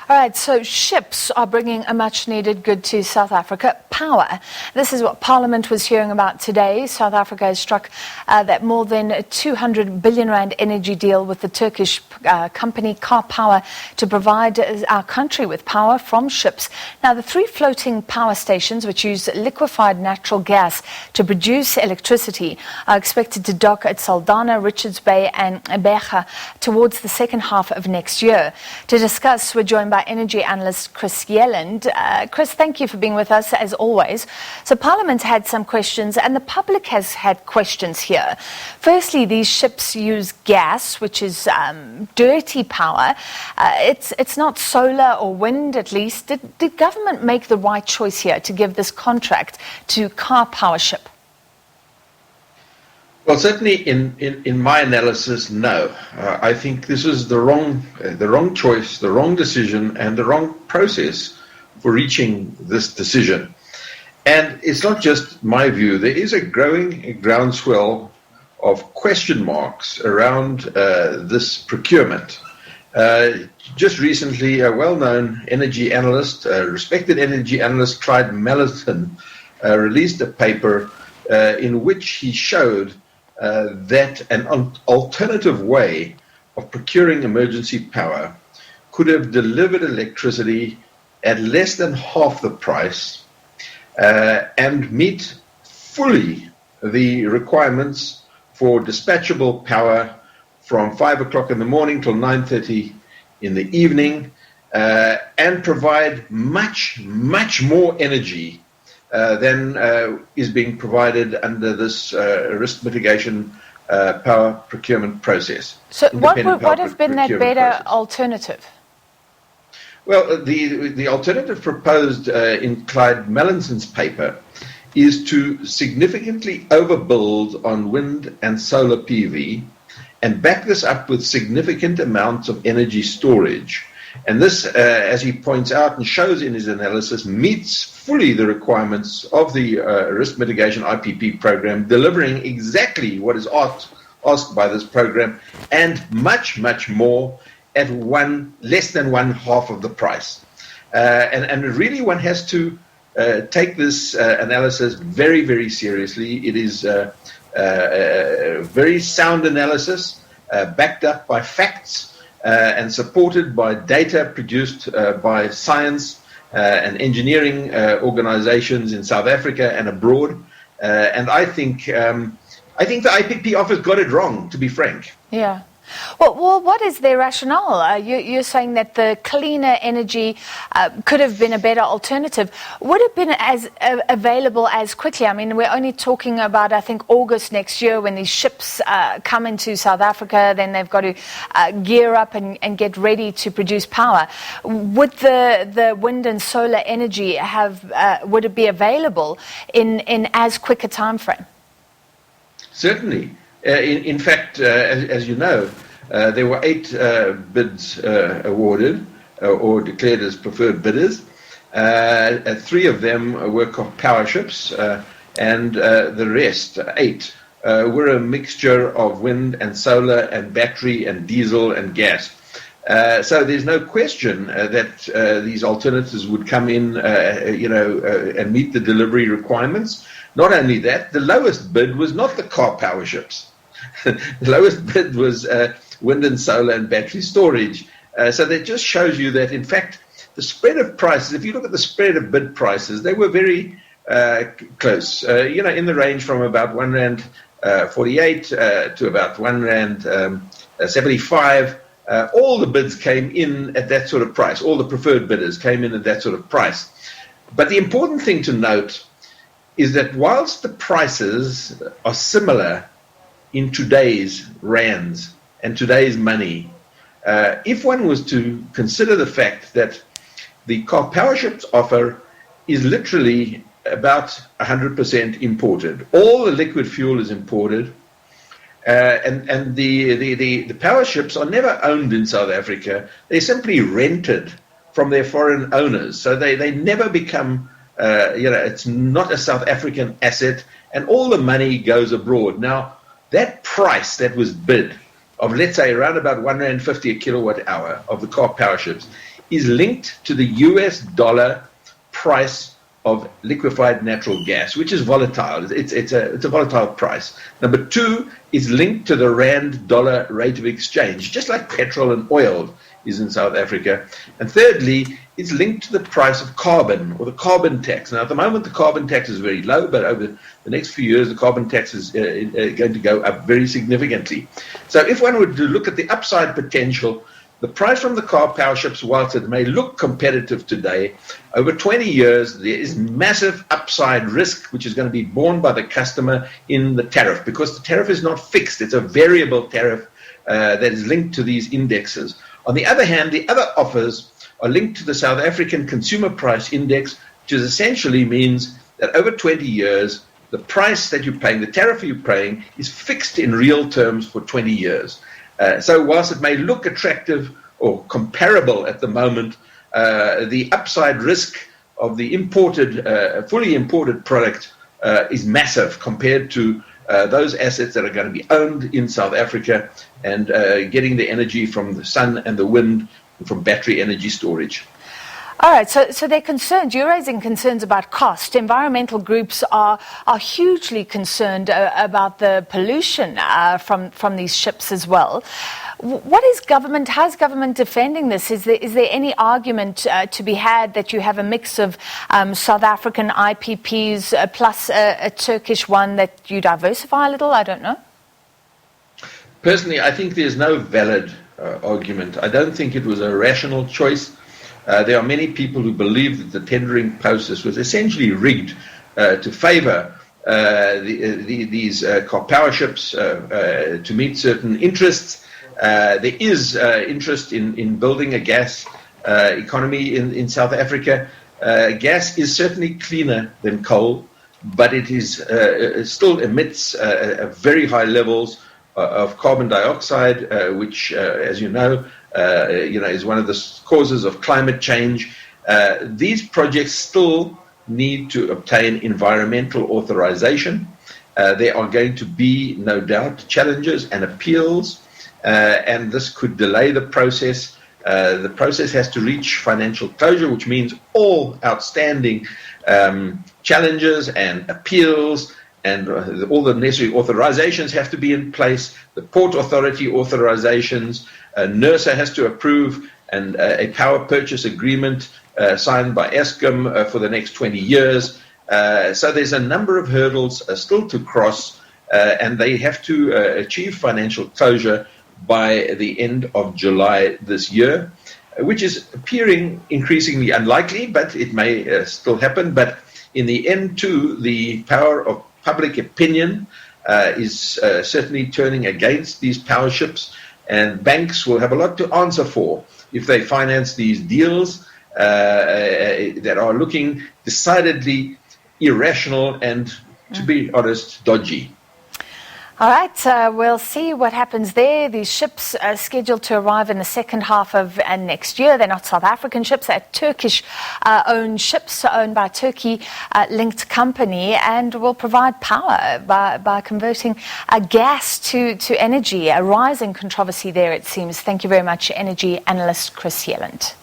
All right, so ships are bringing a much-needed good to South Africa, power. This is what Parliament was hearing about today. South Africa has struck that more than 200 billion rand energy deal with the Turkish company Karpower to provide our country with power from ships. Now, the 3 floating power stations, which use liquefied natural gas to produce electricity, are expected to dock at Saldanha, Richards Bay and Gqeberha towards the second half of next year. To discuss, we're joined by Energy Analyst Yelland. Chris, thank you for being with us as always. So Parliament had some questions and the public has had questions here. Firstly, these ships use gas, which is dirty power. It's not solar or wind, at least. Did government make the right choice here to give this contract to Karpowership? Well, certainly in my analysis, no. I think this is the wrong choice, the wrong decision, and the wrong process for reaching this decision. And it's not just my view. There is a growing groundswell of question marks around this procurement. Just recently, a well-known energy analyst, a respected energy analyst, Clyde Mellerton, released a paper in which he showed that an alternative way of procuring emergency power could have delivered electricity at less than half the price and meet fully the requirements for dispatchable power from 5 o'clock in the morning till 9:30 in the evening and provide much more energy than is being provided under this risk mitigation power procurement process. So what would have been that better alternative? Well, the alternative proposed in Clyde Mellerton's paper is to significantly overbuild on wind and solar PV and back this up with significant amounts of energy storage. And this, as he points out and shows in his analysis, meets fully the requirements of the risk mitigation IPP program, delivering exactly what is asked by this program and much more at less than one half of the price. And really one has to take this analysis very seriously. It is a very sound analysis, backed up by facts, and supported by data produced by science and engineering organizations in South Africa and abroad. And I think the IPP office got it wrong, to be frank. Yeah. Well, what is their rationale? You're saying that the cleaner energy could have been a better alternative. Would it have been as available as quickly? I mean, we're only talking about, I think, August next year when these ships come into South Africa. Then they've got to gear up and get ready to produce power. Would the wind and solar energy would it be available in as quick a time frame? Certainly. In fact, as you know, there were 8 bids awarded or declared as preferred bidders. 3 of them were Karpowerships, and the rest, 8, were a mixture of wind and solar and battery and diesel and gas. So there's no question that these alternatives would come in, and meet the delivery requirements. Not only that, the lowest bid was not the Karpowerships. The lowest bid was wind and solar and battery storage. So that just shows you that, in fact, the spread of prices, if you look at the spread of bid prices, they were very close, in the range from about R1.48 to about R1.75. All the bids came in at that sort of price. All the preferred bidders came in at that sort of price. But the important thing to note is that whilst the prices are similar in today's rands and today's money, if one was to consider the fact that the Karpowership's offer is literally about 100% imported, all the liquid fuel is imported, and the power ships are never owned in South Africa. They're simply rented from their foreign owners, so they never become it's not a South African asset, and all the money goes abroad. Now, that price that was bid of, let's say, around about R1.50 a kilowatt hour of the Karpowerships is linked to the US dollar price of liquefied natural gas, which is volatile. It's a volatile price. Number two is linked to the rand-dollar rate of exchange, just like petrol and oil is in South Africa. And thirdly, it's linked to the price of carbon, or the carbon tax. Now, at the moment, the carbon tax is very low, but over the next few years, the carbon tax is going to go up very significantly. So if one were to look at the upside potential, the price from the Karpowerships, whilst it may look competitive today, over 20 years, there is massive upside risk, which is going to be borne by the customer in the tariff, because the tariff is not fixed. It's a variable tariff that is linked to these indexes. On the other hand, the other offers are linked to the South African Consumer Price Index, which essentially means that over 20 years, the price that you're paying, the tariff you're paying, is fixed in real terms for 20 years. So whilst it may look attractive or comparable at the moment, the upside risk of the fully imported product is massive compared to those assets that are going to be owned in South Africa and getting the energy from the sun and the wind and from battery energy storage. All right, so they're concerned. You're raising concerns about cost. Environmental groups are hugely concerned about the pollution from these ships as well. How's government defending this? Is there any argument to be had that you have a mix of South African IPPs plus a Turkish one, that you diversify a little? I don't know. Personally, I think there's no valid argument. I don't think it was a rational choice. There are many people who believe that the tendering process was essentially rigged to favor these Karpowerships to meet certain interests. There is interest in building a gas economy in South Africa. Gas is certainly cleaner than coal, but it is still emits very high levels of carbon dioxide, which, as you know, is one of the causes of climate change. These projects still need to obtain environmental authorization. There are going to be, no doubt, challenges and appeals, and this could delay the process. The process has to reach financial closure, which means all outstanding challenges and appeals and all the necessary authorizations have to be in place. The Port Authority authorizations, NERSA has to approve, and a power purchase agreement signed by Eskom for the next 20 years. So there's a number of hurdles still to cross, and they have to achieve financial closure by the end of July this year, which is appearing increasingly unlikely, but it may still happen. But in the end, too, the power of public opinion is certainly turning against these power ships, and banks will have a lot to answer for if they finance these deals that are looking decidedly irrational and, to be honest, dodgy. All right, we'll see what happens there. These ships are scheduled to arrive in the second half of next year. They're not South African ships, they're Turkish-owned ships owned by a Turkey-linked company, and will provide power by converting gas to energy. A rising controversy there, it seems. Thank you very much, Energy Analyst Chris Yelland.